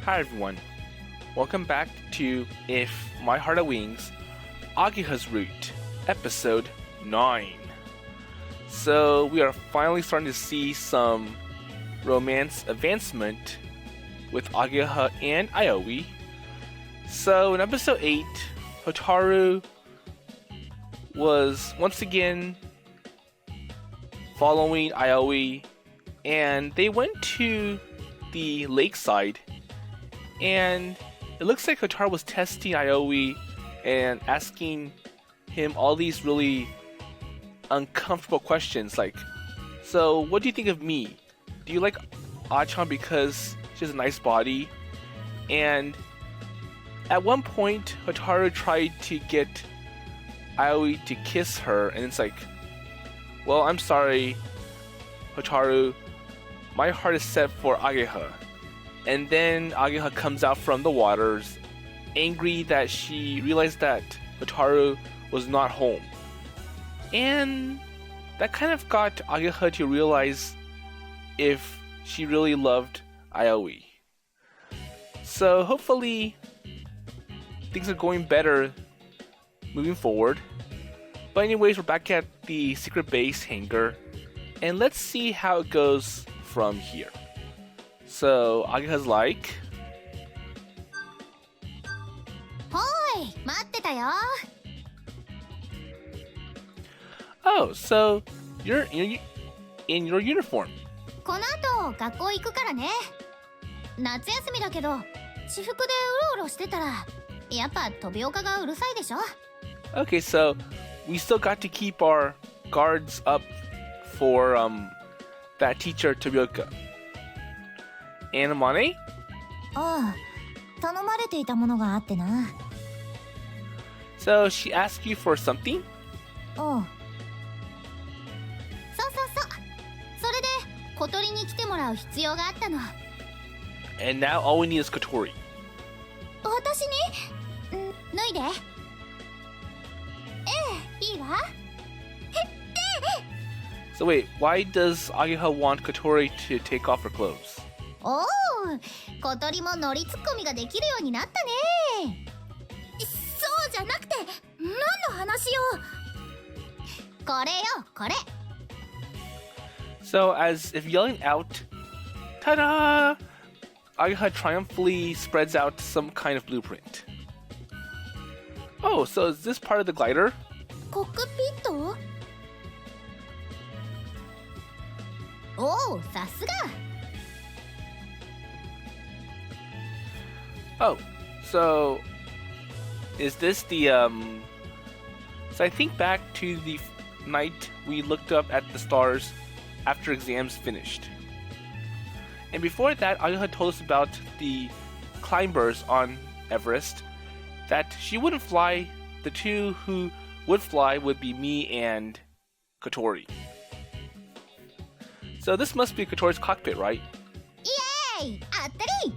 Hi everyone, welcome back to If My Heart Had Wings, Ageha's Route, episode 9. So we are finally starting to see some romance advancement with Ageha and Aoi. So in episode 8, Hotaru was once again following Aoi, and they went to the lakeside, and it looks like Hotaru was testing Aoi and asking him all these really uncomfortable questions like, so what do you think of me? Do you like Achan because she has a nice body? And at one point, Hotaru tried to get Aoi to kiss her, and it's like, well, I'm sorry, Hotaru, my heart is set for Ageha. And then Ageha comes out from the waters, angry that she realized that Hotaru was not home. And that kind of got Ageha to realize if she really loved Aoi. So hopefully things are going better moving forward. But anyways, we're back at the secret base hangar, and let's see how it goes from here. So Ageha's like, Hoi, 待ってたよ. oh, so you're in your uniform. この後学校行くからね。夏休みだけど私服でうろうろしてたらやっぱ飛び岡がうるさいでしょ。 Okay, so we still got to keep our guards up for that teacher Tobioka. And Amane? ああ、頼まれていたものがあってな。 So she asked you for something? おう。そうそうそう。それで小鳥に来てもらう必要があったの。 And now all we need is Kotori. 私に？脱いで。ええ、いいわ。So wait, why does Ageha want Kotori to take off her clothes? おお、小鳥もノリツッコミができるようになったね。そうじゃなくて、何の話よ。これよ、これ。So as if yelling out, ta-da! Ageha triumphantly spreads out some kind of blueprint. Oh, so is this part of the glider? コックピット？おお、さすが。Oh, so is this the so I think back to the night we looked up at the stars after exams finished. And before that, Ageha told us about the climbers on Everest, that she wouldn't fly. The two who would fly would be me and Kotori. So this must be Kotori's cockpit, right? イエーイ、あったり。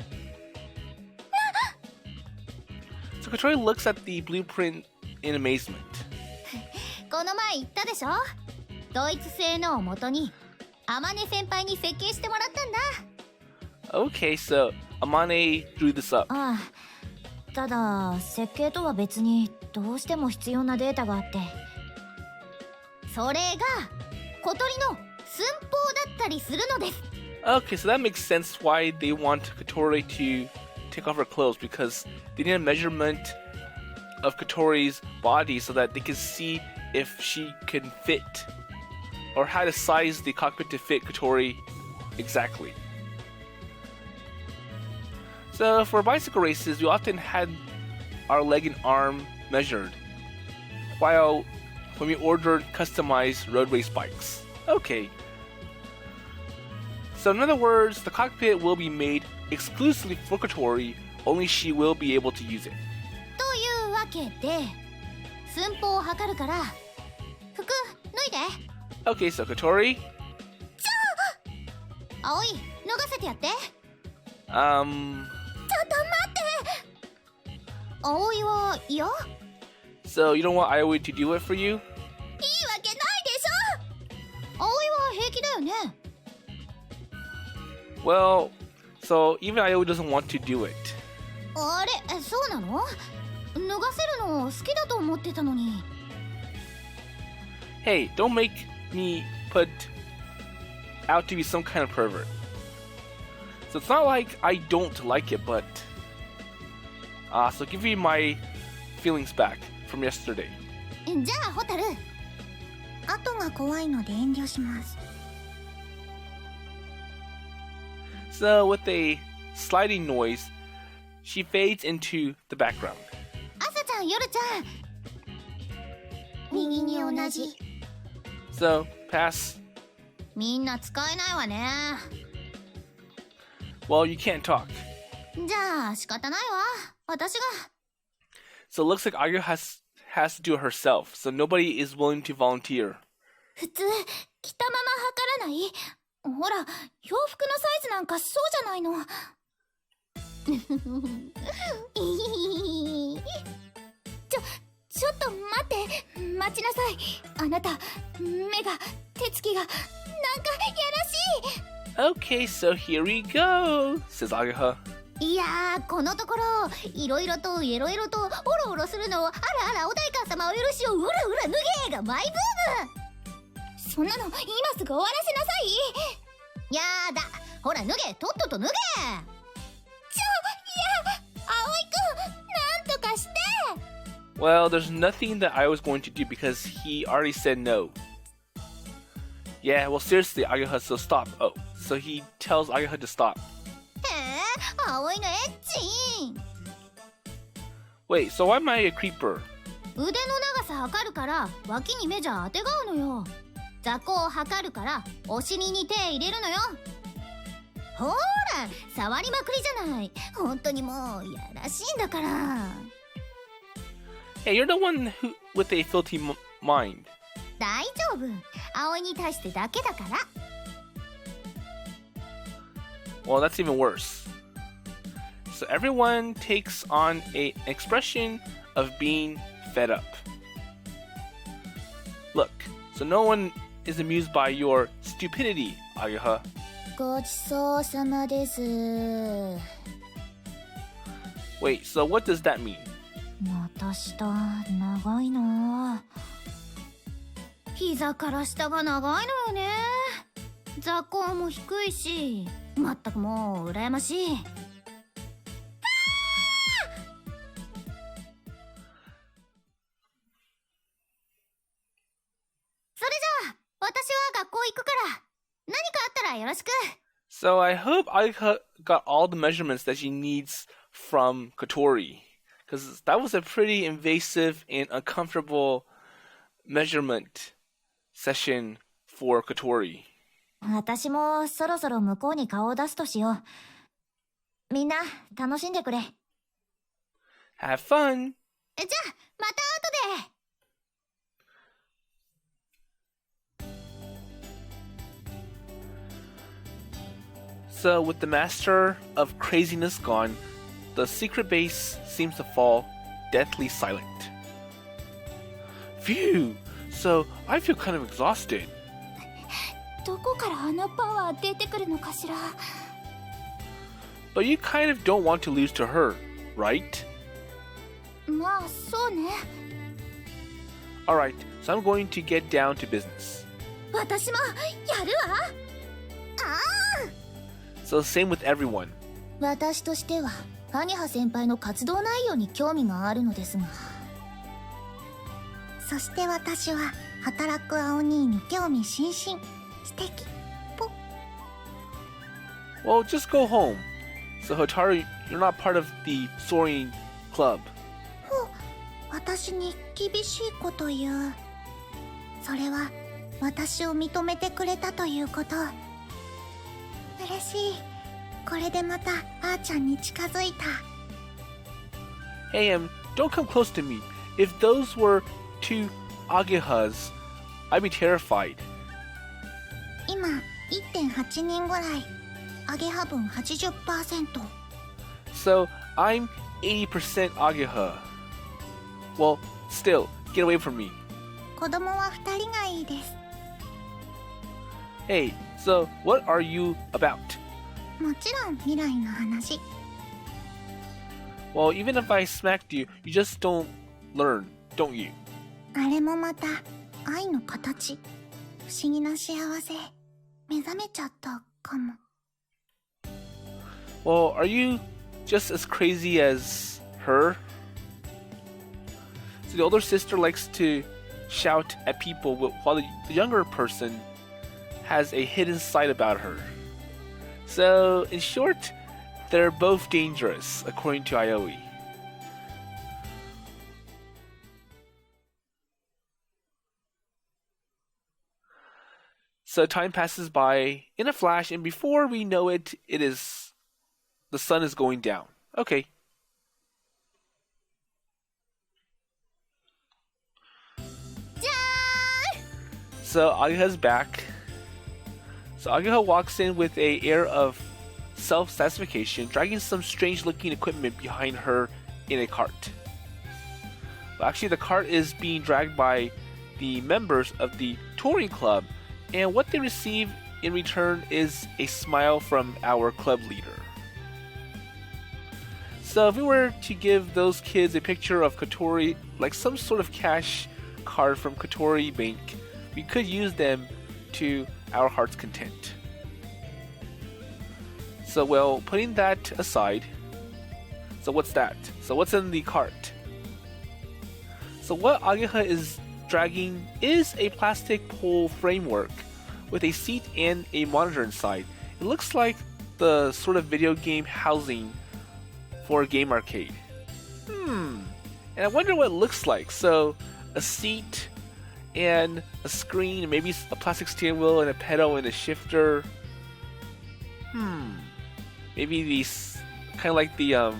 So Kotori looks at the blueprint in amazement. この前言ったでしょ。ドイツ製のを元にAmane先輩に設計してもらったんだ。Okay, so Amane drew this up. ああ、ただ設計とは別にどうしても必要なデータがあって、それが小鳥の寸法だったりするのです。 Okay, so that makes sense why they want Kotori to take off her clothes, because they need a measurement of Kotori's body so that they can see if she can fit, or how to size the cockpit to fit Kotori exactly. So for bicycle races, we often had our leg and arm measured, while when we ordered customized road race bikes. Okay. So in other words, the cockpit will be made exclusively for Kotori, only she will be able to use it. というわけで寸法を測るから服脱いで。 Okay, so Kotori. 葵、脱がせてやって。ちょっと待って。葵は嫌？ So you don't want Aoi to do it for you? いいわけないでしょ。葵は平気だよね。 Well, So even Aoi doesn't want to do it. あれ、そうなの？脱がせるの好きだと思ってたのに。Hey, don't make me put out to be some kind of pervert. So it's not like I don't like it, but so give me my feelings back from yesterday. じゃあホタル、後が怖いので遠慮します。So with a sliding noise, she fades into the background. 朝ちゃん、夜ちゃん、右に同じ。So pass. みんな使えないわね。Well, you can't talk. じゃあ仕方ないわ、私が。So it looks like Ageha has to do it herself. So nobody is willing to volunteer. 普通着たまま測らない？ほら、洋服のサイズなんかそうじゃないの。ちょっと待って、待ちなさい。あなた、目が、手つきが、なんかやらしい。Okay, so here we go, says Ageha. いやー、このところいろいろといろいろとオロオロするのを、あらあらお代官様お許しを、うらうら脱げがマイブーム。そんなの今すぐ終わらせなさい。やだ、ほら脱げ、とっとと脱げ。いや、葵くん、なんとかして。 Well, there's nothing that I was going to do because he already said no. Yeah, well seriously, Ageha, so stop. Oh, so he tells Ageha to stop. へえ、葵のエッチ。 Wait, so why am I a creeper? 腕の長さ測るから脇に目じゃ当てがうのよ。座高を測るからお尻に手入れるのよ。ほら、触りまくりじゃない。本当にもうやらしいんだから。 Hey, you're the one who with a filthy mind. 大丈夫、葵に対してだけだから。 Well, that's even worse. So everyone takes on an expression of being fed up. Look, so no one is amused by your stupidity, Ageha. ごちそうさまです。 Wait, so what does that mean? また下長いな。膝から下が長いのよね。座高も低いし、まったくもう羨ましい。それじゃあ私は学校行くから、何かあったらよろしく。 So I hope Ageha got all the measurements that she needs from Kotori. Because that was a pretty invasive and uncomfortable measurement session for Kotori. 私もそろそろ向こうに顔を出すとしよう。みんな楽しんでくれ。 Have fun! じゃあまた後で。So with the master of craziness gone, the secret base seems to fall deathly silent. Phew! So I feel kind of exhausted. どこからあのパワー出てくるのかしら。 But you kind of don't want to lose to her, right? まあそうね。 Alright, so I'm going to get down to business. 私もやるわ。ああ。 So same with everyone. 私としてはアニハ先輩の活動内容に興味があるのですが。そして私は働く青兄に興味津々。素敵。ぽ。 Well, just go home. So Hotaru, you're not part of the soaring club. ほ、私に厳しいこと言う。それは私を認めてくれたということ。嬉しい。これでまたあーちゃんに近づいた。 Hey, don't come close to me. If those were two Agehas, I'd be terrified. 今 1.8 人ぐらい。アゲハ分 80%。 So I'm 80% Ageha. Well, still, get away from me. 子供は2人がいいです。 Hey, so what are you about? もちろん未来の話。 Well, even if I smacked you, you just don't learn, don't you? あれもまた愛の形。不思議な幸せ目覚めちゃったかも。 Well, are you just as crazy as her? So the older sister likes to shout at people while the younger person has a hidden side about her. So, in short, they're both dangerous, according to Aoi. So time passes by in a flash, and before we know it, the sun is going down. Okay. So Ageha's back. So Ageha walks in with an air of self-satisfaction, dragging some strange-looking equipment behind her in a cart. Well, actually, the cart is being dragged by the members of the touring club, and what they receive in return is a smile from our club leader. So if we were to give those kids a picture of Kotori, like some sort of cash card from Kotori Bank, we could use them to our heart's content. So, well, putting that aside, so what's that? So what's in the cart? So what Ageha is dragging is a plastic pole framework with a seat and a monitor inside. It looks like the sort of video game housing for a game arcade. And I wonder what it looks like. So a seat and a screen, and maybe a plastic steering wheel and a pedal and a shifter. Maybe these kind of like the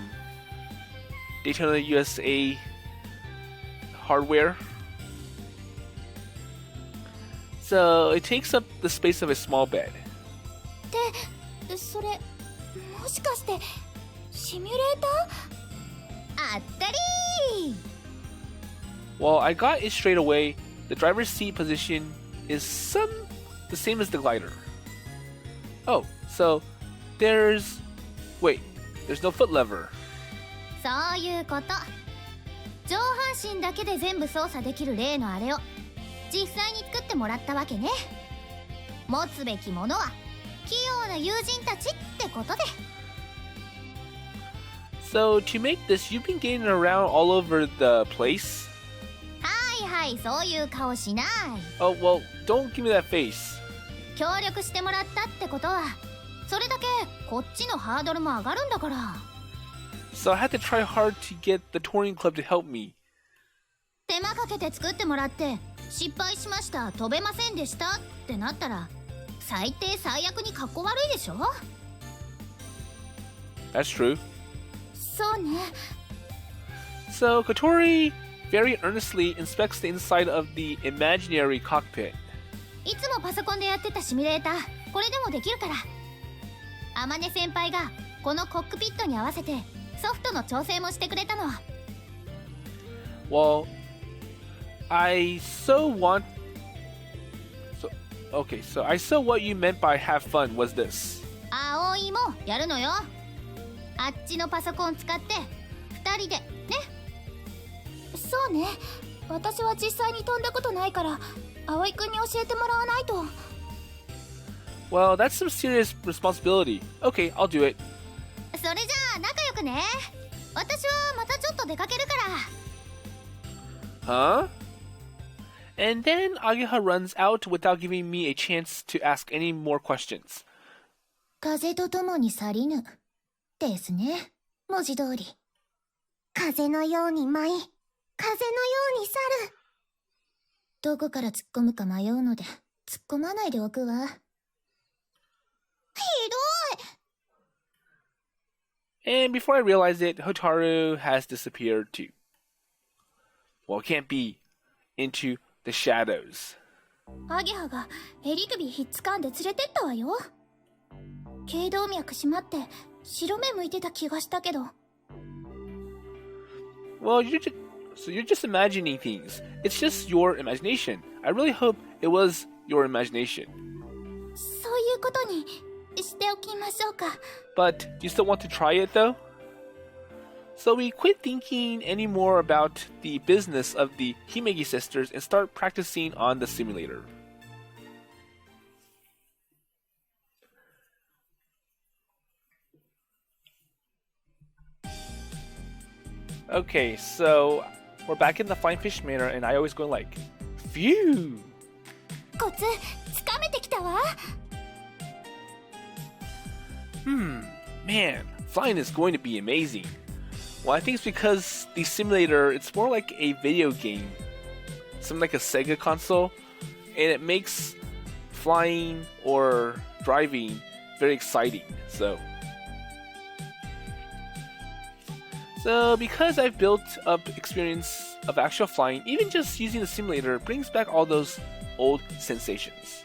Daytona USA hardware. So it takes up the space of a small bed. で、それもしかしてシミュレーター？あったりー。 Well, I got it straight away. The driver's seat position is the same as the glider. Oh, so there's no foot lever. そういうこと。上半身だけで全部操作できる例のあれを実際に作ってもらったわけね。持つべきものは器用な友人たちってことで。 So to make this, you've been getting around all over the place. はい、そういう顔しない。 Oh, well, don't give me that face. 協力してもらったってことはそれだけこっちのハードルも上がるんだから。 So I had to try hard to get the touring club to help me. 手間かけて作ってもらって失敗しました、飛べませんでしたってなったら最低最悪にカッコ悪いでしょ。 That's true. そうね。 So Kotori very earnestly inspects the inside of the imaginary cockpit. いつもパソコンでやってたシミュレーター、これでもできるから。Amane先輩がこのコックピットに合わせてソフトの調整もしてくれたの。 Well, I so what you meant by have fun was this. 葵もやるのよ。あっちのパソコン使って2人でね。そうね。私は実際に飛んだことないから葵くんに教えてもらわないと。 Well, that's some serious responsibility. Okay, I'll do it. それじゃあ仲良くね。私はまたちょっと出かけるから。 Huh? And then Ageha runs out without giving me a chance to ask any more questions. 風とともに去りぬですね。文字通り。風のように舞い、風のように去る。どこから突っ込むか迷うので、突っ込まないでおくわ。ひどい。 And before I realized it, Hotaru has disappeared too. Well, it can't be. Into the shadows. アゲハが襟首ひっつかんで連れてったわよ。頸動脈締まって白目向いてた気がしたけど。 Well, you're just imagining things. It's just your imagination. I really hope it was your imagination. そういうことにしておきましょうか。 But you still want to try it though? So we quit thinking anymore about the business of the Himegi sisters and start practicing on the simulator. Okay, so we're back in the Flying Fish Manor and I always go like, phew! コツつかめてきたわ。 Man, flying is going to be amazing. Well, I think it's because the simulator, it's more like a video game. Something like a Sega console. And it makes flying or driving very exciting. So because I've built up experience of actual flying, even just using the simulator brings back all those old sensations.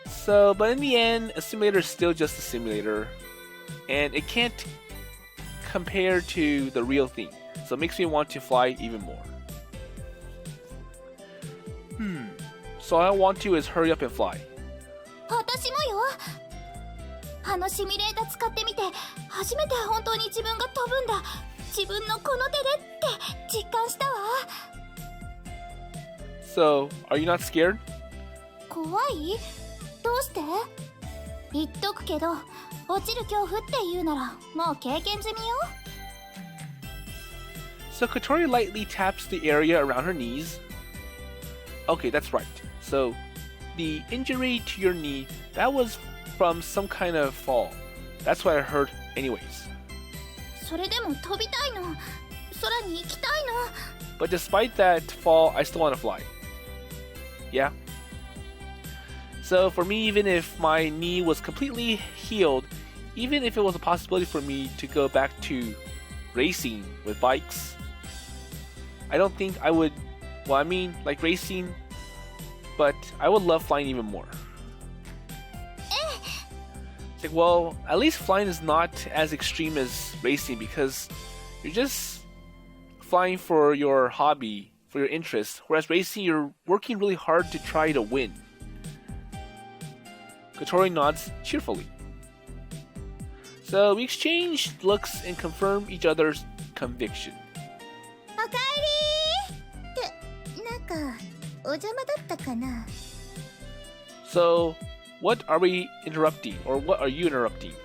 So, but in the end, a simulator is still just a simulator, and it can't compare to the real thing. So it makes me want to fly even more. So all I want to is hurry up and fly. 私もよ。あのシミュレーター使ってみて、初めて本当に自分が飛ぶんだ。自分のこの手でって実感したわ。 So, are you not scared? 怖い？どうして？言っとくけど、落ちる恐怖って言うならもう経験済みよ。 So Kotori lightly taps the area around her knees. Okay, that's right. So, the injury to your knee, that was from some kind of fall. That's what I heard anyways. それでも飛びたいの。空に行きたいの。 But despite that fall, I still want to fly. Yeah? So for me, even if my knee was completely healed, even if it was a possibility for me to go back to racing with bikes, I don't think I would, well, I mean, like racing, but I would love flying even more. It's like, well, at least flying is not as extreme as racing because you're just flying for your hobby, for your interest, whereas racing, you're working really hard to try to win. Kotori nods cheerfully. So we exchange looks and confirm each other's conviction. おかえりー。ってなんかお邪魔だったかな。 So, what are we interrupting, or what are you interrupting? いや、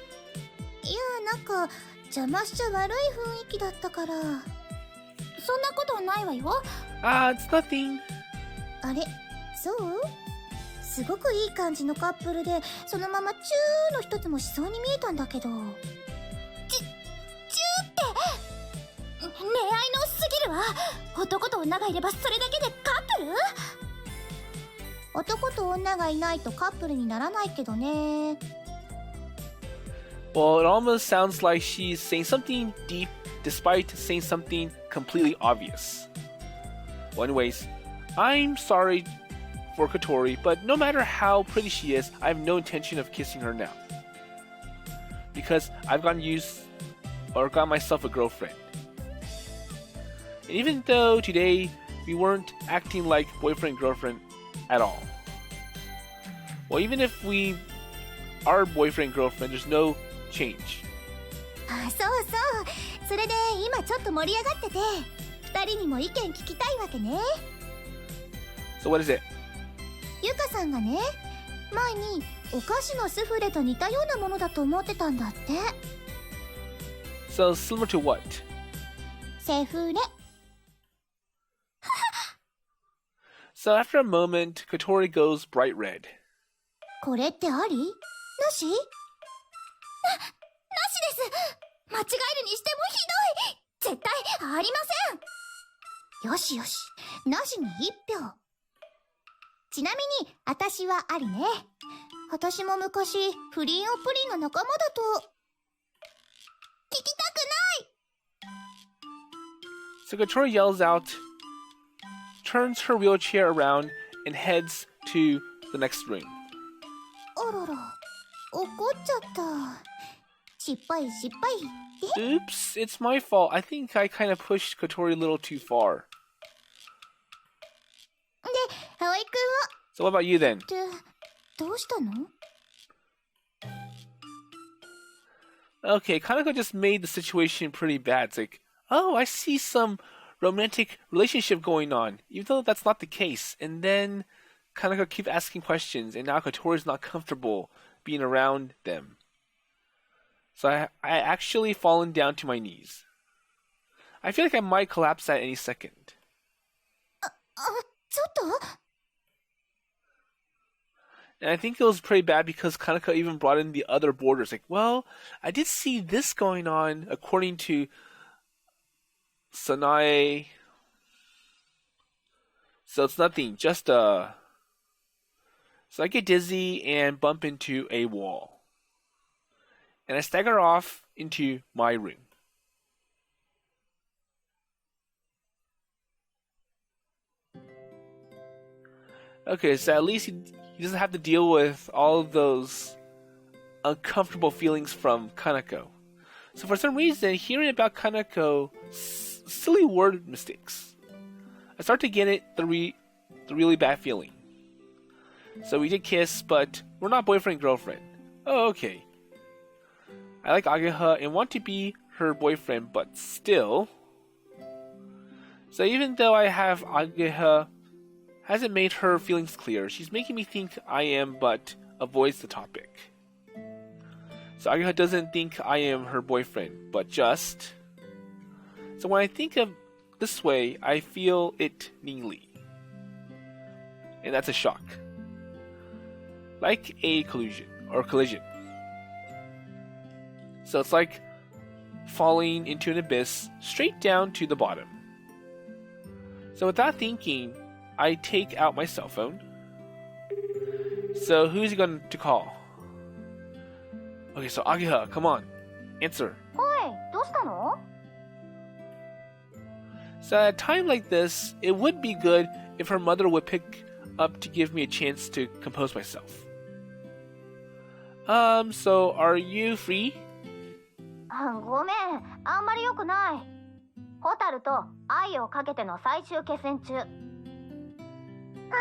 なんか邪魔しちゃ悪い雰囲気だったから。そんなことないわよ。It's nothing. あれ、そう？すごくいい感じのカップルで、そのままチューの一つもしそうに見えたんだけど。チューって恋愛のすぎるわ。男と女がいればそれだけでカップル？男と女がいないとカップルにならないけどね。 Well, it almost sounds like she's saying something deep despite saying something completely obvious. Well, anyways, I'm sorry for Kotori, but no matter how pretty she is, I have no intention of kissing her now. Because I've got myself a girlfriend. And even though today we weren't acting like boyfriend and girlfriend at all. Well, even if we are boyfriend and girlfriend, there's no change. あ、そうそう。それで今ちょっと盛り上がってて、二人にも意見聞きたいわけね。 So what is it? ゆかさんがね、前にお菓子のスフレと似たようなものだと思ってたんだって。 So similar to what? セフレ。So after a moment, Kotori goes bright red. これってあり？なし？なしです。間違えるにしてもひどい。絶対ありません。よしよし、なしに一票。ちなみに私はありね。私も昔不倫をプリンの仲間だと。聞きたくない。 So Kotori yells out, turns her wheelchair around, and heads to the next room. あらら、怒っちゃった。失敗。 Oops, it's my fault. I think I kind of pushed Kotori a little too far. で、葵くんは So what about you then? ってどうしたの？ Okay, Kaneko just made the situation pretty bad. It's like, oh, I see some romantic relationship going on, even though that's not the case. And then Kaneko keeps asking questions, and now Kotori's not comfortable being around them. So I actually fallen down to my knees. I feel like I might collapse at any second. ちょっと And I think it was pretty bad because Kaneko even brought in the other boarders. Like, well, I did see this going on according to Sanae. So it's nothing, just So I get dizzy and bump into a wall. And I stagger off into my room. Okay, so at least he doesn't have to deal with all of those uncomfortable feelings from Kaneko. So for some reason, hearing about Kaneko's silly word mistakes, I start to get the really bad feeling. So we did kiss, but we're not boyfriend and girlfriend. Oh, okay. I like Ageha and want to be her boyfriend, but still. So even though I have Ageha, hasn't made her feelings clear. She's making me think I am, but avoids the topic. So Ageha doesn't think I am her boyfriend, but just. So when I think of this way, I feel it neatly. And that's a shock. Like a collision. So it's like falling into an abyss straight down to the bottom. So without thinking, I take out my cell phone. So who's he going to call? Okay, so Ageha, come on. Answer. おい、どうしたの So at a time like this, it would be good if her mother would pick up to give me a chance to compose myself. So are you free? ごめん、あんまり良くない。ホタルと愛をかけての最終決戦中。青鬼、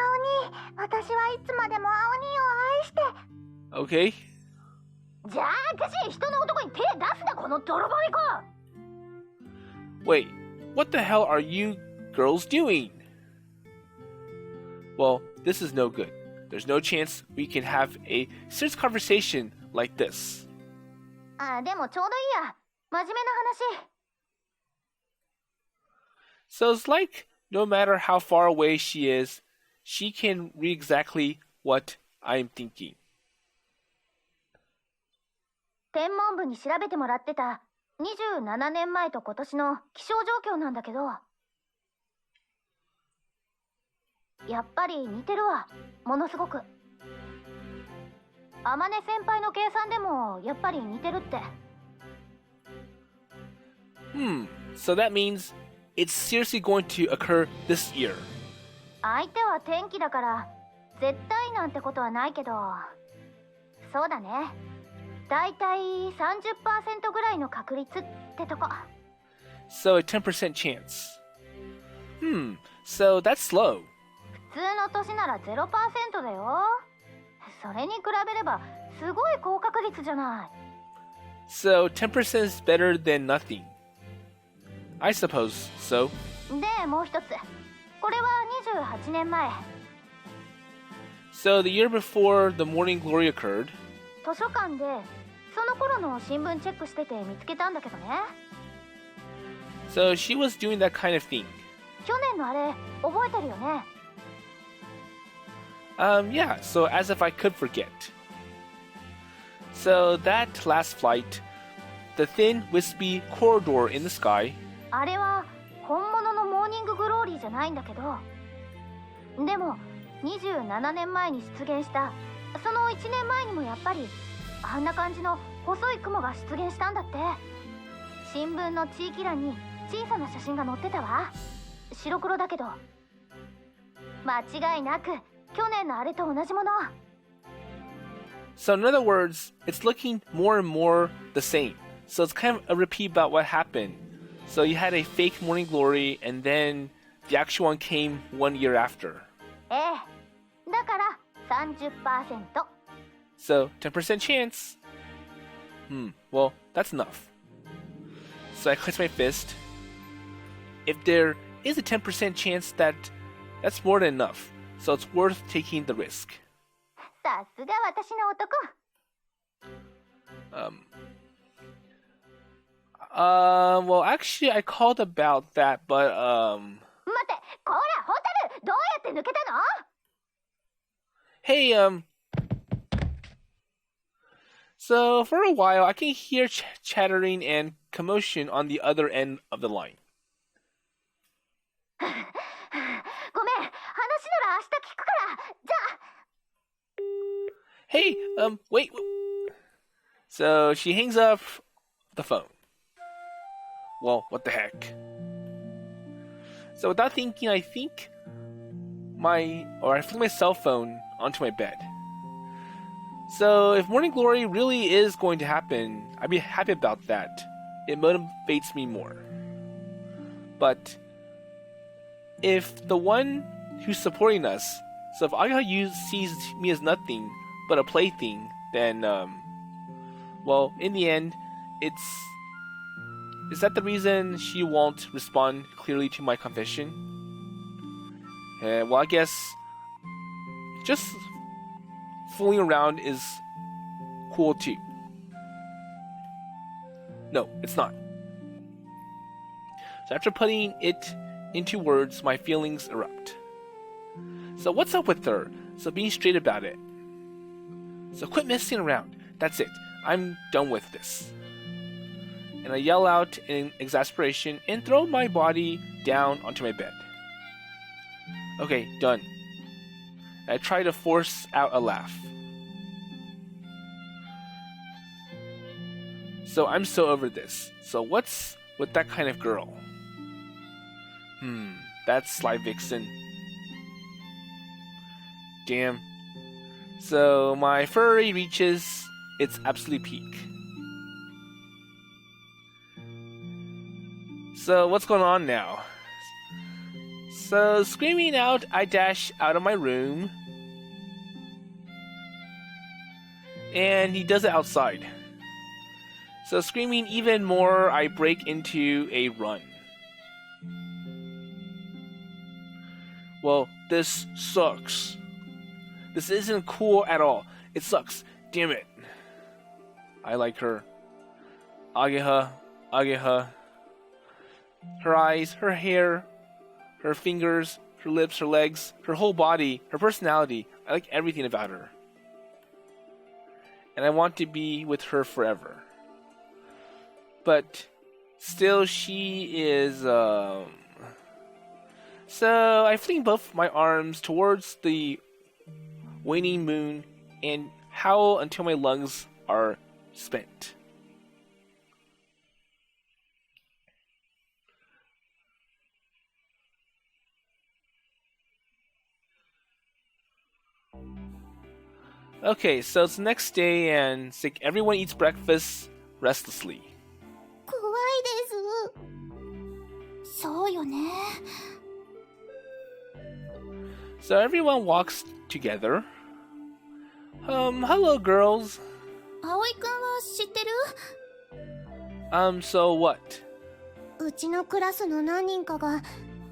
私はいつまでも青鬼を愛して。Okay. じゃあくし、人の男に手出すな、この泥棒猫。 Wait, what the hell are you girls doing? Well, this is no good. There's no chance we can have a serious conversation like this. でもちょうどいいや。真面目な話。So it's like no matter how far away she is, she can read exactly what I'm thinking. 天文部に調べてもらってた27年前と今年の気象状況なんだけど、やっぱり似てるわ、ものすごく。天音先輩の計算でもやっぱり似てるって。So that means it's seriously going to occur this year. 相手は天気だから絶対なんてことはないけど、そうだね。だいたい 30% ぐらいの確率ってとこ。So a 10% chance. So that's low. 普通の年なら 0% だよ。それに比べればすごい高確率じゃない。So 10% is better than nothing. I suppose so. で、もう一つ。これは28年前。So the year before the Morning Glory occurred. 図書館でその頃の新聞チェックしてて見つけたんだけどね。So she was doing that kind of thing. 去年のあれ覚えてるよね。Yeah, so as if I could forget. So that last flight, the thin, wispy corridor in the sky. あれは本物のモーニンググローリーじゃないんだけど、でも27年前に出現したその1年前にもやっぱりあんな感じの細い雲が出現したんだって。新聞の地域欄に小さな写真が載ってたわ。白黒だけど。間違いなく去年のあれと同じもの。So in other words, it's looking more and more the same. So it's kind of a repeat about what happened. So you had a fake Morning Glory, and then the actual one came 1 year after. ええ。だから 30%。So 10% chance. Well, That's enough. So I clench my fist. If there is a 10% chance that's more than enough, so it's worth taking the risk. さすが私の男。Well, actually, I called about that, but, 待って、こら、ホタル、どうやって抜けたの？ Hey, so for a while, I can hear chattering and commotion on the other end of the line. ごめん、話なら明日聞くから。じゃあ。Hey, wait. So she hangs up the phone. Well, what the heck? So without thinking, I fling my cell phone onto my bed. So if Morning Glory really is going to happen, I'd be happy about that. It motivates me more. But if the one who's supporting us, so if Ageha sees me as nothing but a plaything, then, well, in the end, is that the reason she won't respond clearly to my confession? Well, I guess just fooling around is cool too. No, it's not. So after putting it into words, my feelings erupt. So what's up with her? So being straight about it. So quit messing around. That's it. I'm done with this. And I yell out in exasperation and throw my body down onto my bed. Okay, done. And I try to force out a laugh. So I'm so over this. So what's with that kind of girl? That's Sly Vixen. Damn. So my furry reaches its absolute peak. So what's going on now? So screaming out, I dash out of my room. And he does it outside. So screaming even more, I break into a run. Well, this sucks. This isn't cool at all. It sucks. Damn it. I like her. Ageha. Her eyes, her hair, her fingers, her lips, her legs, her whole body, her personality. I like everything about her. And I want to be with her forever. But still, she is, So I fling both my arms towards the waning moon and howl until my lungs are spent. Okay, so it's the next day and it's like everyone eats breakfast restlessly. 怖いです。そうよね。So everyone walks together. Hello girls. 葵くんは知ってる？ So what? うちのクラスの何人かが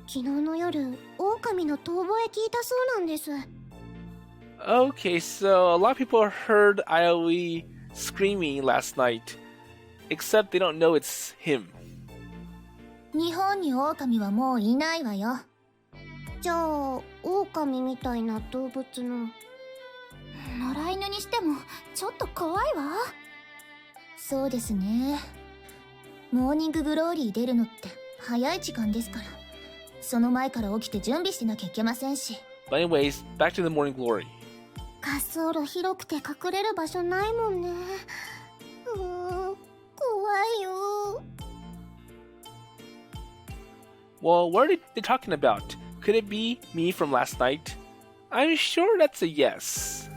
昨日の夜、狼の遠吠え聞いたそうなんです。Okay, so a lot of people heard Aoi screaming last night, except they don't know it's him. 日本に狼はもういないわよ。じゃあ、狼みたいな動物の野良犬にしてもちょっと怖いわ。そうですね。モーニンググローリー出るのって早い時間ですから、その前から起きて準備しなきゃいけませんし。But anyways, back to the morning glory. 滑走路広くて隠れる場所ないもんね。怖いよ。Well, what are they talking about? Could it be me from last night? I'm sure that's a yes.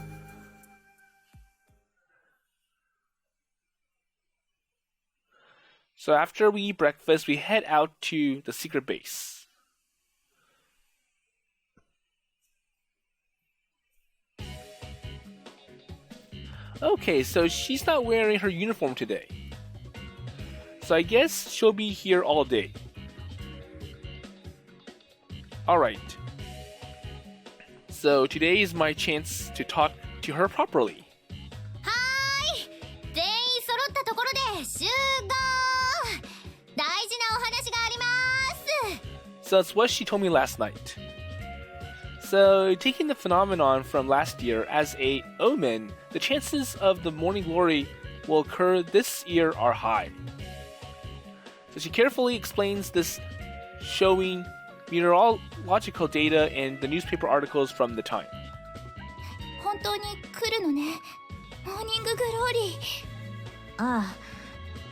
So after we eat breakfast, we head out to the secret base. Okay, so she's not wearing her uniform today. So I guess she'll be here all day. Alright. So today is my chance to talk to her properly. はーい、全員揃ったところで集合。大事なお話があります。 So that's what she told me last night. So, taking the phenomenon from last year as a omen, the chances of the morning glory will occur this year are high. So she carefully explains this, showing meteorological data and the newspaper articles from the time. 本当に来るのね、モーニンググローリー。ああ、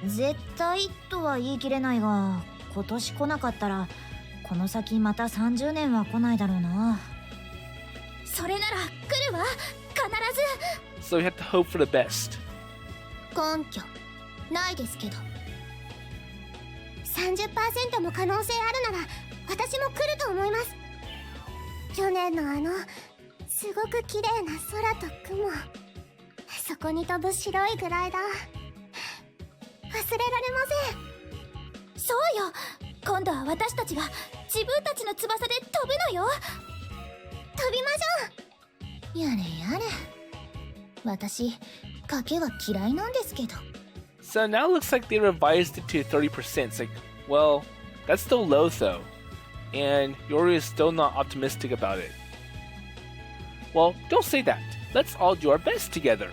絶対とは言い切れないが、今年来なかったらこの先また30年は来ないだろうな。それなら来るわ、必ず。 So we have to hope for the best. 根拠ないですけど。30% も可能性あるなら私も来ると思います。去年のすごく綺麗な空と雲、そこに飛ぶ白いグライダー、忘れられません。そうよ、今度は私たちが自分たちの翼で飛ぶのよ。飛びましょう。やれやれ、私賭けは嫌いなんですけど。 So now it looks like they revised it to 30%. It's like, well, that's still low though. And Yori is still not optimistic about it. Well, don't say that. Let's all do our best together.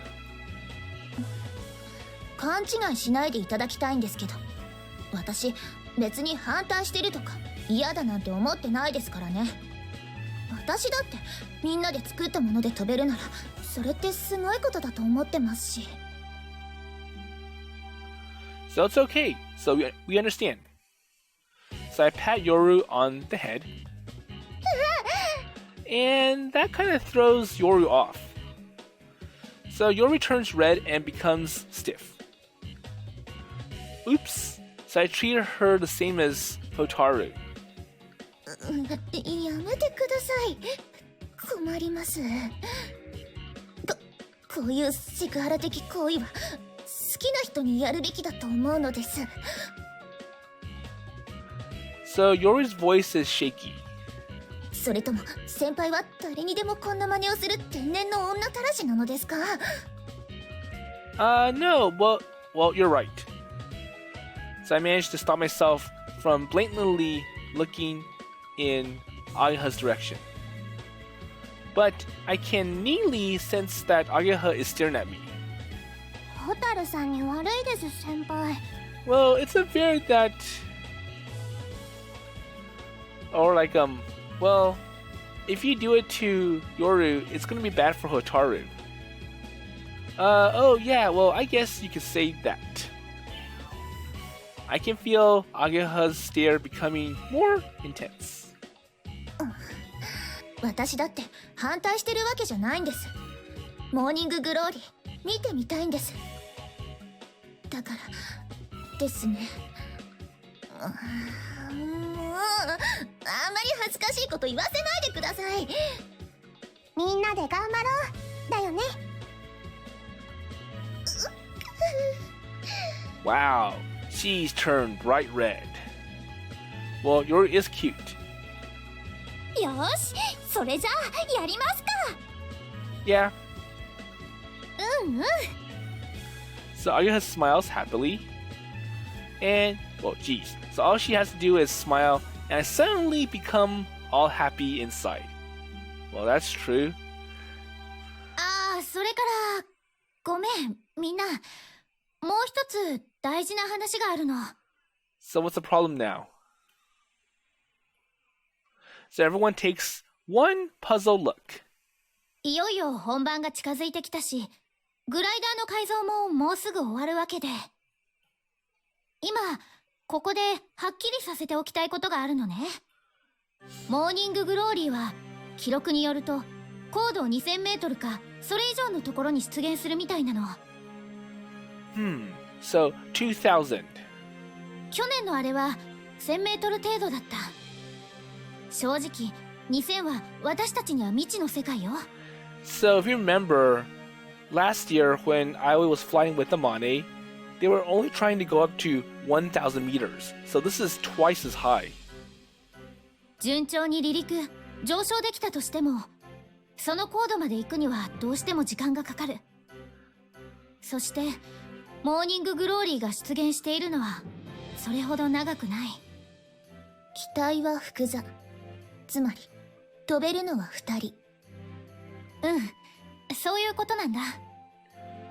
勘違いしないでいただきたいんですけど、私別に反対してるとか嫌だなんて思ってないですからね。私だってみんなで作ったもので飛べるならそれってすごいことだと思ってますし。 So it's okay. So we understand. So I pat Yoru on the head. And that kind of throws Yoru off. So Yoru turns red and becomes stiff. Oops. So I treated her the same as Hotaru. やめてください。困ります。こういうセクハラ的行為は好きな人にやるべきだと思うのです。 So Yoru's voice is shaky. それとも先輩は誰にでもこんな真似をする天然の女たらしなのですか？ No. Well, you're right. So I managed to stop myself from blatantly looking in Ageha's direction. But I can neatly sense that Ageha is staring at me. ホタルさんに悪いです先輩。 Well, it's aware that... Or like, well, if you do it to Yoru, it's gonna be bad for Hotaru. Oh yeah, well, I guess you could say that. I can feel Ageha's stare becoming more intense. 私だって反対してるわけじゃないんです。モーニンググローリー見てみたいんです。だからですね。もうあんまり恥ずかしいこと言わせないでください。みんなで頑張ろうだよね。Wow, she's turned bright red. Well, Yoru is cute. よし、それじゃあやりますか。 Yeah. うんうん。 So Ageha smiles happily. And, well, geez. So all she has to do is smile, and I suddenly become all happy inside. Well, that's true. ああ、それからごめん、みんな。もう一つ大事な話があるの。 So what's the problem now? So everyone takes one puzzle look. いよいよ本番が近づいてきたし、グライダーの改造ももうすぐ終わるわけで。今、ここではっきりさせておきたいことがあるのね。モーニンググローリーは、記録によると、高度2000メートルか、それ以上のところに出現するみたいなの。So 2000. 去年のあれは1000メートル程度だった。正直、2000は私たちには未知の世界よ。So if you remember, last year when Aioi was flying with Amane, they were only trying to go up to 1,000 meters, so this is twice as high. 順調に離陸上昇できたとしてもその高度まで行くにはどうしても時間がかかる。そしてモーニンググローリーが出現しているのはそれほど長くない。機体は複座、つまり飛べるのは2人。そういうことなんだ。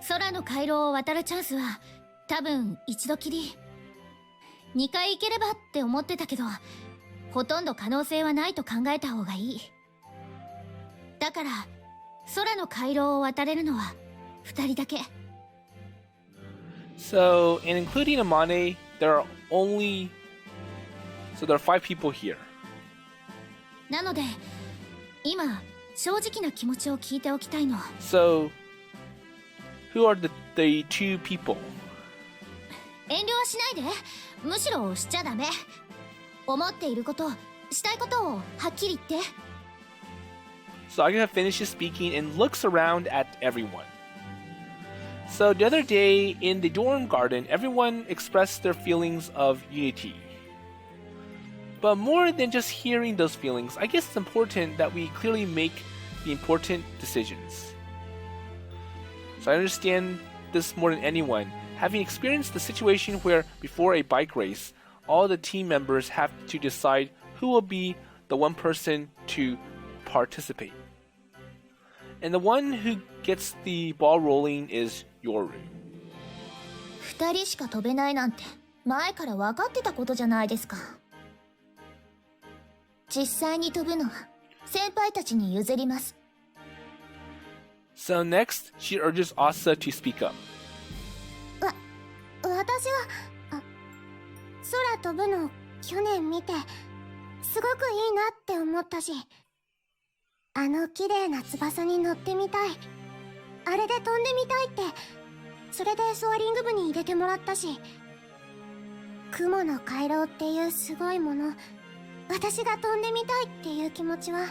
空の回廊を渡るチャンスは多分一度きり。2回行ければって思ってたけどほとんど可能性はないと考えた方がいい。だから空の回廊を渡れるのは2人だけ。So, and including Amane, there are 5 people here. なので今正直な気持ちを聞いておきたいの。 So, who are the 2 people? 遠慮はしないで。むしろしちゃダメ。思っていること、したいことをはっきり言って。 So Ageha finishes speaking and looks around at everyone. So the other day in the dorm garden, everyone expressed their feelings of unity. But more than just hearing those feelings, I guess it's important that we clearly make the important decisions. So I understand this more than anyone, having experienced the situation where before a bike race, all the team members have to decide who will be the one person to participate. And the one who gets the ball rolling is Yoru. 2人しか飛べないなんて前から分かってたことじゃないですか。実際に飛ぶのは先輩たちに譲ります。 So next, she urges Asa to speak up. 私は空飛ぶの去年見てすごくいいなって思ったし、あの綺麗な翼に乗ってみたい、あれで飛んでみたいって、それでソアリング部に入れてもらったし、雲の回廊っていうすごいもの、私が飛んでみたいっていう気持ちは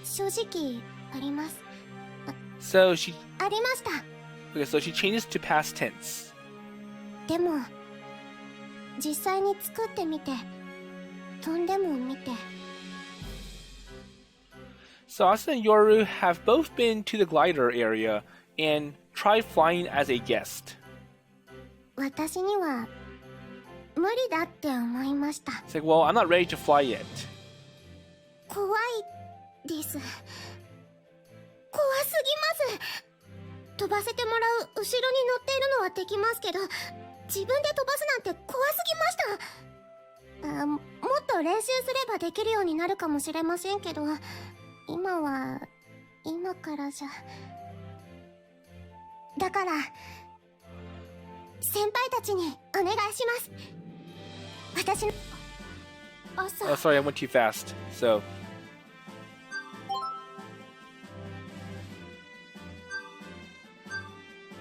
正直あります。 So she ありました。 Okay, so she changes to past tense. でも実際に作ってみて飛んでもみて。 So Asa and Yoru have both been to the glider area and tried flying as a guest. 私には無理だって思いました。 It's like, well, I'm not ready to fly yet. 怖いです。怖すぎます。飛ばせてもらう後ろに乗っているのはできますけど、自分で飛ばすなんて怖すぎました。もっと練習すればできるようになるかもしれませんけど、今からじゃ。だから先輩たちにお願いします。私の Oh, sorry, I went too fast. So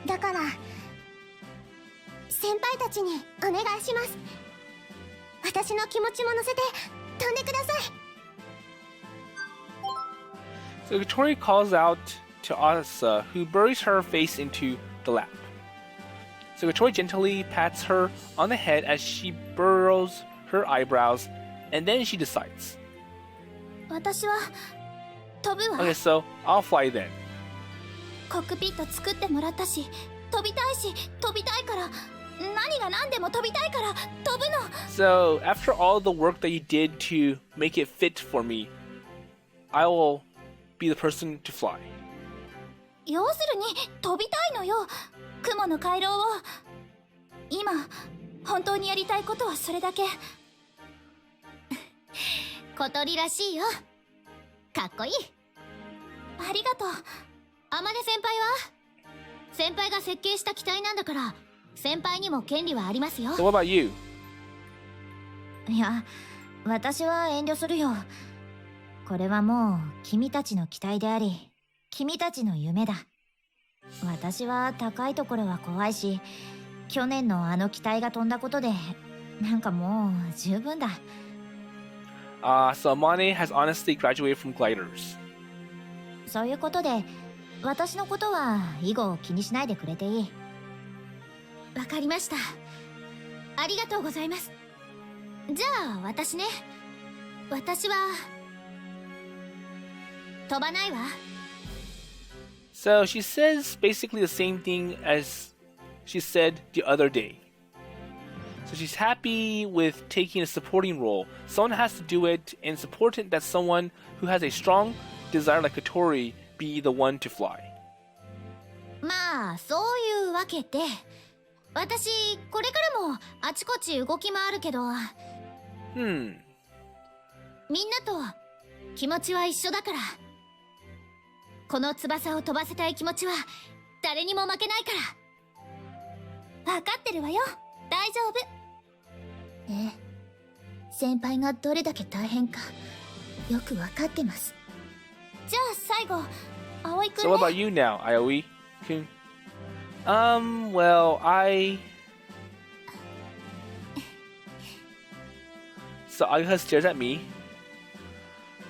だから先輩たちにお願いします。私の気持ちも乗せて飛んでください。 So Kotori calls out to Asa, who buries her face into the lap. So Kotori gently pats her on the head as she burrows her eyebrows, and then she decides. 私は飛ぶわ。 Okay, so I'll fly then. コックピット作ってもらったし、飛びたいし、飛びたいから、何が何でも飛びたいから飛ぶの。 So after all the work that you did to make it fit for me, I will be the person to fly. 要するに飛びたいのよ、雲の回廊を。今本当にやりたいことはそれだけ。小鳥らしいよ。かっこいい。ありがとう。天音先輩は？先輩が設計した機体なんだから先輩にも権利はありますよ。 So what about you? いや、私は遠慮するよ。これはもう君たちの期待であり、君たちの夢だ。私は高いところは怖いし、去年のあの機体が飛んだことでなんかもう十分だ。So Amane has honestly graduated from gliders. そういうことで私のことは以後気にしないでくれていい。わかりました。ありがとうございます。じゃあ私ね。私は飛ばないわ。So she says basically the same thing as she said the other day. So she's happy with taking a supporting role. Someone has to do it, and it's important that someone who has a strong desire like Kotori be the one to fly. まあそういうわけで、私これからもあちこち動き回るけど、みんなと気持ちは一緒だから。この翼を飛ばせたい気持ちは誰にも負けないから。分かってるわよ。大丈夫。先輩がどれだけ大変かよく分かってます。じゃあ最後、葵くんね。So what about you now, Aoi-kun? Well, So Ageha stares at me.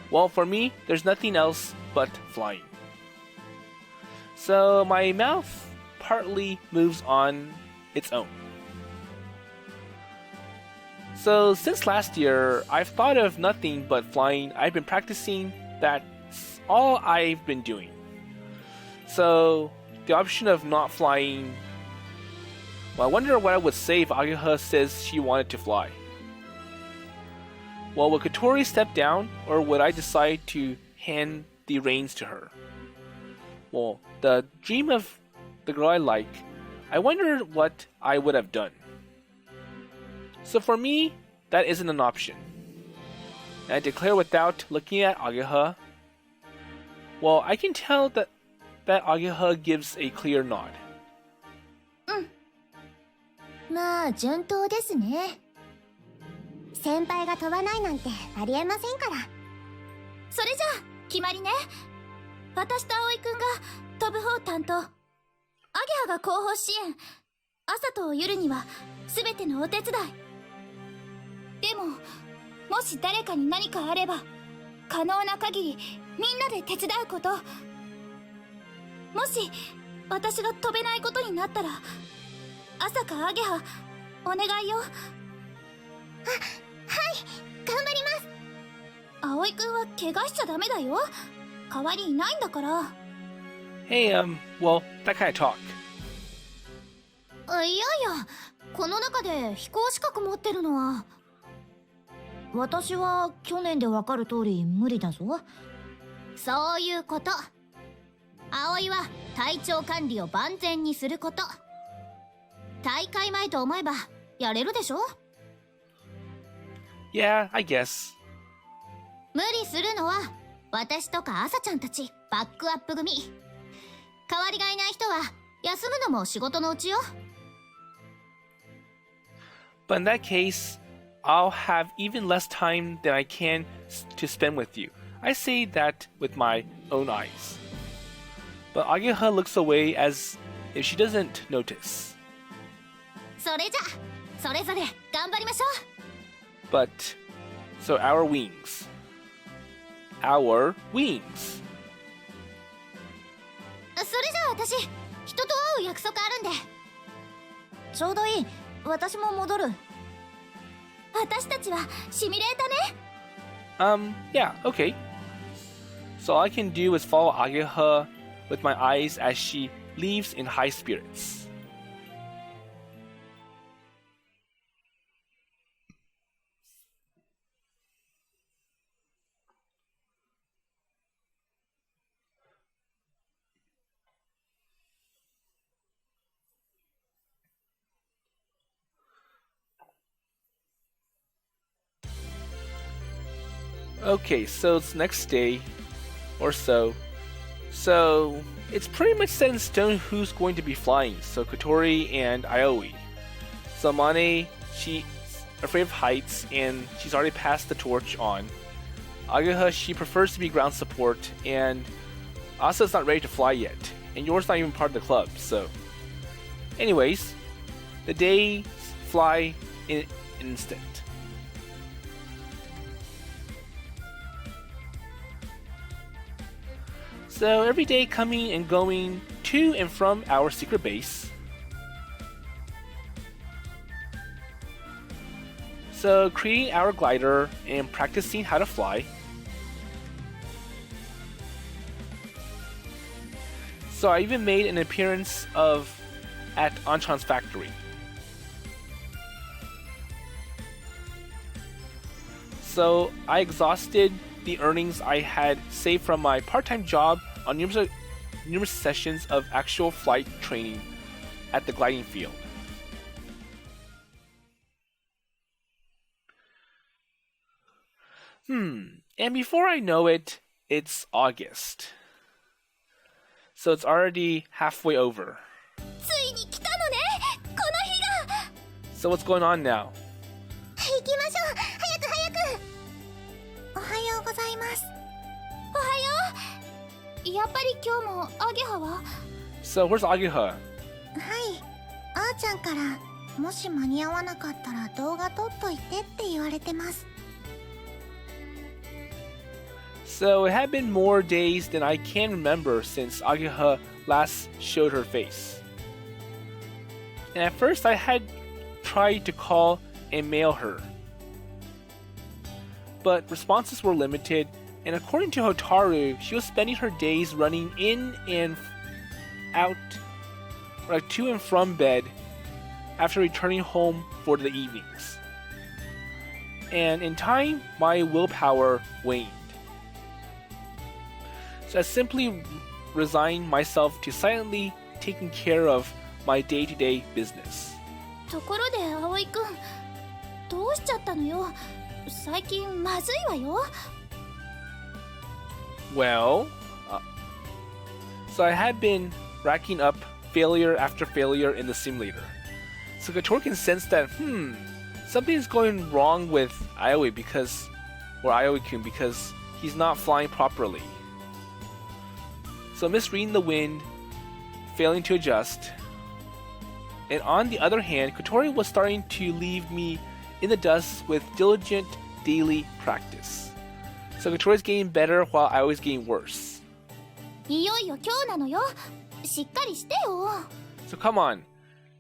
Well, for me, there's nothing else but flying. So my mouth partly moves on its own. So since last year, I've thought of nothing but flying. I've been practicing. That's all I've been doing. So the option of not flying... Well, I wonder what I would say if Ageha says she wanted to fly. Well, would Kotori step down, or would I decide to hand the reins to her? Well, the dream of the girl I like, I wonder what I would have done. So for me, that isn't an option. And I declare without looking at Ageha. Well, I can tell that Ageha gives a clear nod. まあ順当ですね。先輩が飛ばないなんてありえませんから。それじゃあ決まりね。私と葵くんが飛ぶ方担当、アゲハが後方支援、朝と夜には全てのお手伝い。でももし誰かに何かあれば可能な限りみんなで手伝うこと。もし私が飛べないことになったら、朝かアゲハお願いよ。はい、頑張ります。葵くんは怪我しちゃダメだよ。代わりいないんだから。Hey, well, that kind of talk. いやいや、この中で飛行資格持ってるのは。私は去年でわかる通り無理だぞ。そういうこと。葵は体調管理を万全にすること。大会前と思えばやれるでしょ。Yeah, I guess. 無理するのは私とか朝ちゃんたちバックアップ組。代わりがいない人は休むのも仕事のうちよ。But in that case, I'll have even less time than I can to spend with you. I say that with my own eyes. But Ageha looks away as if she doesn't notice. それじゃそれぞれ頑張りましょう。But, so our wings. Our wings. それじゃあ私、人と会う約束あるんで。ちょうどいい。私も戻る。私たちはシミュレータね。Yeah, okay. So all I can do is follow Ageha with my eyes as she leaves in high spirits. Okay, so it's next day or so. So it's pretty much set in stone who's going to be flying. So Kotori and Aoi. So Amane, she's afraid of heights and she's already passed the torch on. Ageha, she prefers to be ground support, and Asa's not ready to fly yet. And Yor's not even part of the club, so. Anyways, the days fly in an instant. So every day coming and going to and from our secret base. So creating our glider and practicing how to fly. So I even made an appearance at Anchan's factory. So I exhausted the earnings I had saved from my part-time job on numerous sessions of actual flight training at the gliding field. And before I know it, it's August. So it's already halfway over. ついに来たのね、この日が。 So what's going on now? 行きましょう、早く早く。おはようございます。おはよう。やっぱり今日もアゲハは？ So where's Ageha? はい、あーちゃんからもし間に合わなかったら動画撮っといてって言われてます。 So it had been more days than I can remember since Ageha last showed her face. And at first I had tried to call and mail her. But responses were limited, and according to Hotaru, she was spending her days running in and out, or to and from bed after returning home for the evenings. And in time, my willpower waned. So I simply resigned myself to silently taking care of my day-to-day business. ところで葵くん、どうしちゃったのよ。最近まずいわよ。Well, so I had been racking up failure after failure in the simulator. So Kotori can sense that, something's going wrong with Aoi Aoi-kun because he's not flying properly. So misreading the wind, failing to adjust. And on the other hand, Kotori was starting to leave me in the dust with diligent daily practice. So Kotori's getting better while I was getting worse. いよいよ今日なのよ。しっかりしてよ。 So come on,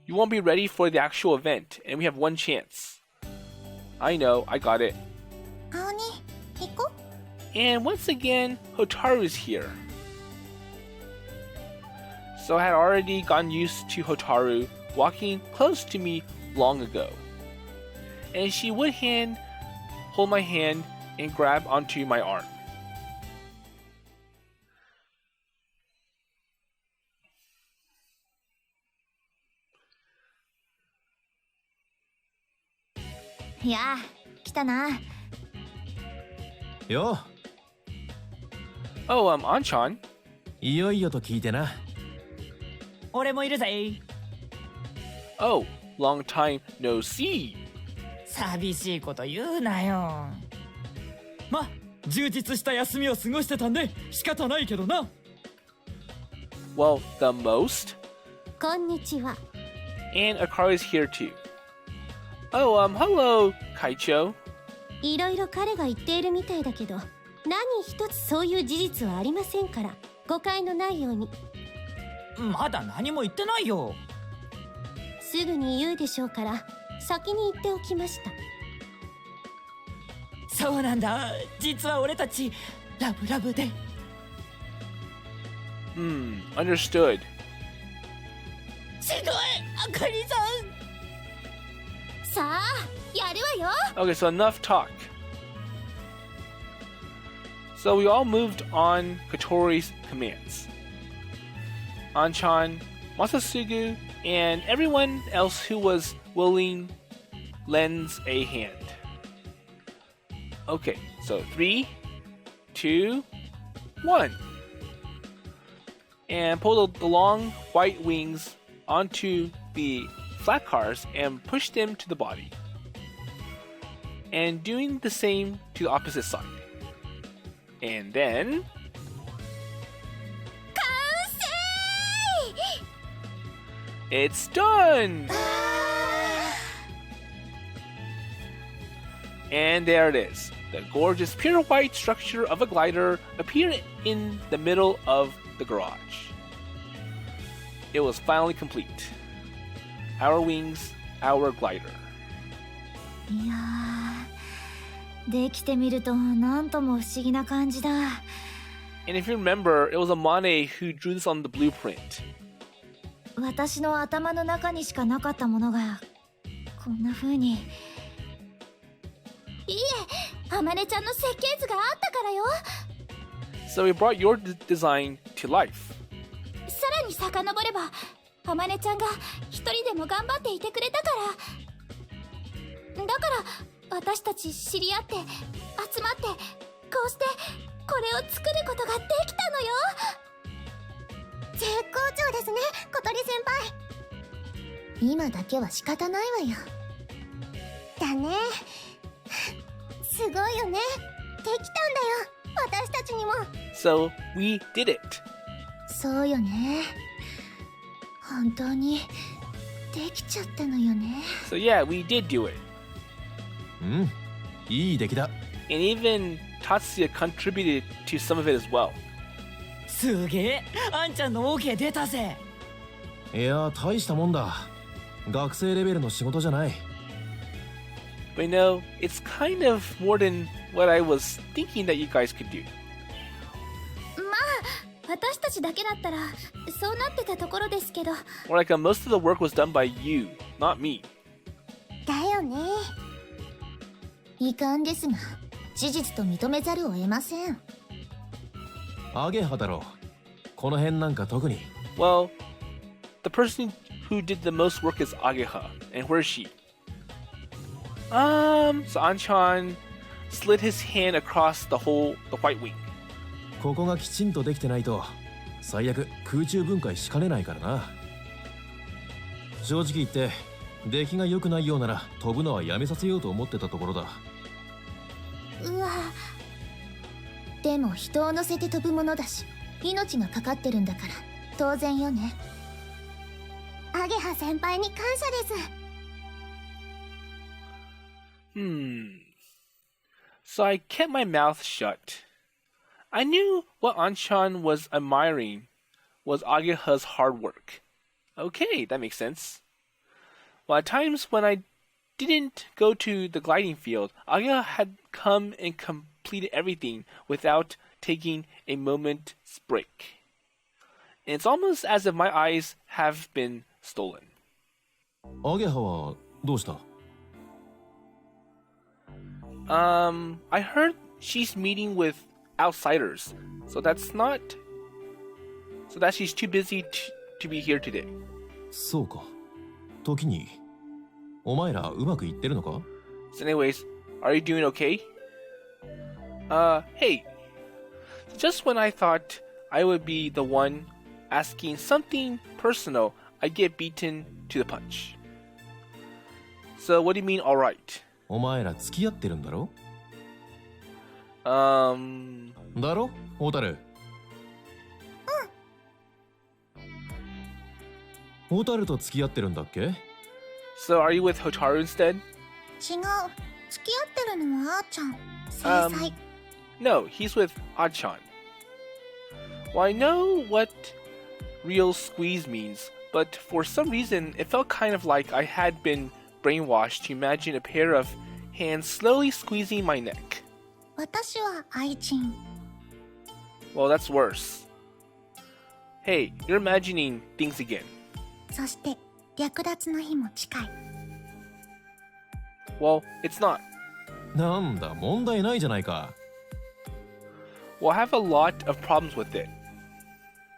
you won't be ready for the actual event, and we have one chance. I know, I got it. 青に行こ。 And once again, Hotaru's here. So I had already gotten used to Hotaru walking close to me long ago. And she would hold my hand and grab onto my arm. Yeah, 来たな。よ、 Oh, Anchan. いよいよと聞いてな。俺もいるぜ。 Oh, long time no see. 寂しいこと言うなよ。ま、充実した休みを過ごしてたんで仕方ないけどな。Well, the most. こんにちは。 And Akari's here too. Oh, hello, Kaicho. いろいろ彼が言っているみたいだけど、何一つそういう事実はありませんから、誤解のないように。まだ何も言ってないよ。すぐに言うでしょうから、先に言っておきました。そうなんだ。実は俺たちラブラブで。Understood. すごい、あかりさん。さあ、やるわよ。 Okay, so enough talk. So we all moved on Kotori's commands. Anchan, Masasugu, and everyone else who was willing lends a hand. Okay, so 3, 2, 1. And pull the long white wings onto the flat cars and push them to the body. And doing the same to the opposite side. And then... It's done! And there it is. The gorgeous pure white structure of a glider appeared in the middle of the garage. It was finally complete. Our wings, our glider. いやー。できてみるとなんとも不思議な感じだ。 And if you remember, it was Amane who drew this on the blueprint. 私の頭の中にしかなかったものがこんな風に。いいえ、あまねちゃんの設計図があったからよ。 So we brought your design to life. さらに遡れば、あまねちゃんが一人でも頑張っていてくれたから。だから私たち知り合って集まって、こうしてこれを作ることができたのよ。絶好調ですね、小鳥先輩。今だけは仕方ないわよ。だね。すごいよね。できたんだよ、私たちにも。 So we did it. そうよね。本当にできちゃったのよね。 So yeah, we did do it. うんいい出来だ。 And even Tatsuya contributed to some of it as well. すげえ、あんちゃんの OK 出たぜ。いや大したもんだ。学生レベルの仕事じゃない。 But you know, it's kind of more than what I was thinking that you guys could do. まあ私たちだけだったらそうなってたところですけど。 More like most of the work was done by you, not me. だよね。遺憾ですが事実と認めざるを得ません。アゲハだろ。この辺なんか特に。 Well, the person who did the most work is Ageha. And where is she? So Anchan slid his hand across the white wing. ここがきちんとできてないと最悪空中分解しかねないからな。正直言って出来が良くないようなら飛ぶのはやめさせようと思ってたところだ。うわ、でも人を乗せて飛ぶものだし命がかかってるんだから当然よね。アゲハ先輩に感謝です。So I kept my mouth shut. I knew what Anshan was admiring was Ageha's hard work. Okay, that makes sense. Well, at times when I didn't go to the gliding field, Ageha had come and completed everything without taking a moment's break. And it's almost as if my eyes have been stolen. アゲハはどうした？ I heard she's meeting with outsiders, so that she's too busy to be here today. そうか。時にお前らうまくいってるのか？ So anyways, are you doing okay? Hey. Just when I thought I would be the one asking something personal, I get beaten to the punch. So what do you mean, alright? お前ら付き合ってるんだろ？だろ？ホタル。ホタルと付き合ってるんだっけ？ So are you with Hotaru instead? 違う、付き合ってるのはあーちゃん。制裁。No, he's with Achan. Well, I know what real squeeze means, but for some reason it felt kind of like I had been brainwashed to imagine a pair of hands slowly squeezing my neck. 私は愛人。Well, that's worse. Hey, you're imagining things again. そして略奪の日も近い。Well, it's not. なんだ、問題ないじゃないか。Well, I have a lot of problems with it.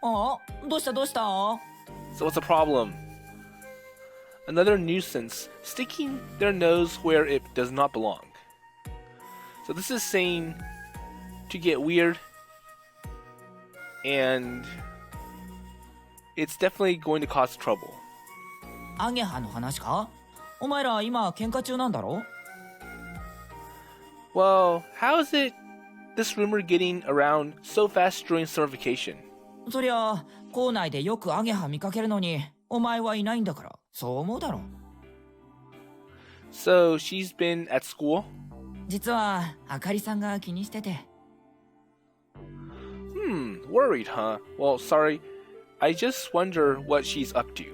あ、どうしたどうした？ So what's the problem? Another nuisance sticking their nose where it does not belong. So this is saying to get weird, and it's definitely going to cause trouble. アゲハの話か？お前ら今喧嘩中なんだろ？ Well, how is it this rumor getting around so fast during summer vacation? そりゃ校内でよくアゲハ見かけるのにお前はいないんだからそう思うだろ。 So she's been at school? 実はあかりさんが気にしてて。Worried, huh? Well, sorry. I just wonder what she's up to.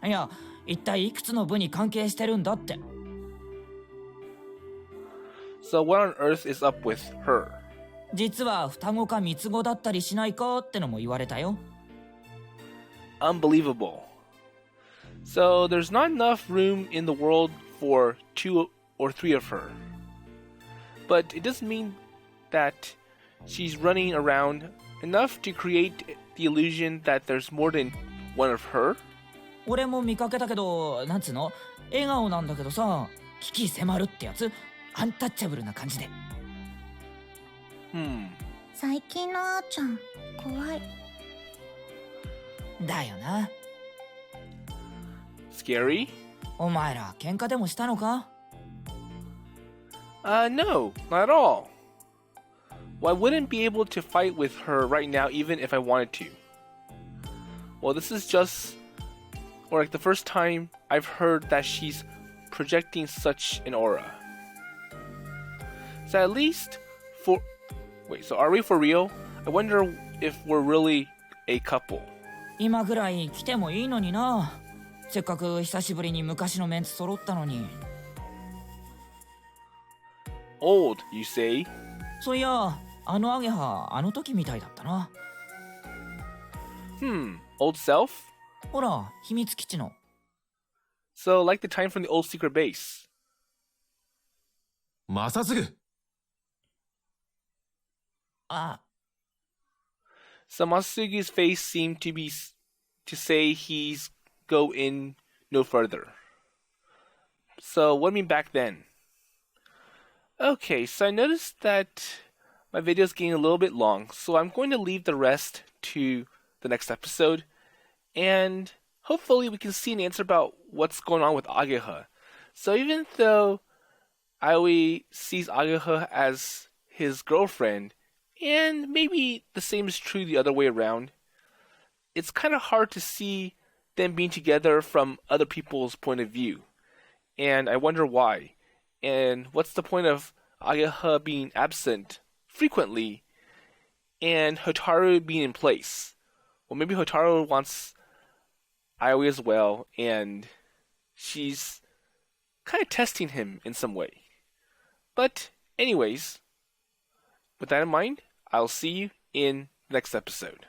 いや、一体いくつの部に関係してるんだって。So what on earth is up with her? 実は双子か三つ子だったりしないかってのも言われたよ。Unbelievable. So there's not enough room in the world for 2 or 3 of her. But it does mean that she's running around enough to create the illusion that there's more than one of her. 俺も見かけたけど、なんつうの、笑顔なんだけどさ、危機迫るってやつ、アンタッチャブルな感じで。最近のあーちゃん怖い。だよな。Scary? お前ら喧嘩でもしたのか？ No, not at all. Well, I wouldn't be able to fight with her right now even if I wanted to. Well, this is just or like the first time I've heard that she's projecting such an aura. So at least for... Wait, so are we for real? I wonder if we're really a couple. 今ぐらい来てもいいのにな。せっかく久しぶりに昔のメンツ揃ったのに。Old, you say? そういや、あのアゲハ、あの時みたいだったな。Old self? ほら、秘密基地の。So, like the time from the old secret base. まさすぐ。あ。 So Masugi's face seemed to say he's go in no further. So what do you mean back then? Okay, so I noticed that my video is getting a little bit long, so I'm going to leave the rest to the next episode, and hopefully we can see an answer about what's going on with Ageha. So even though Aoi sees Ageha as his girlfriend, and maybe the same is true the other way around, it's kind of hard to see them being together from other people's point of view. And I wonder why. And what's the point of Ageha being absent frequently and Hotaru being in place? Well, maybe Hotaru wants Aoi as well, and she's kind of testing him in some way. But anyways, with that in mind, I'll see you in the next episode.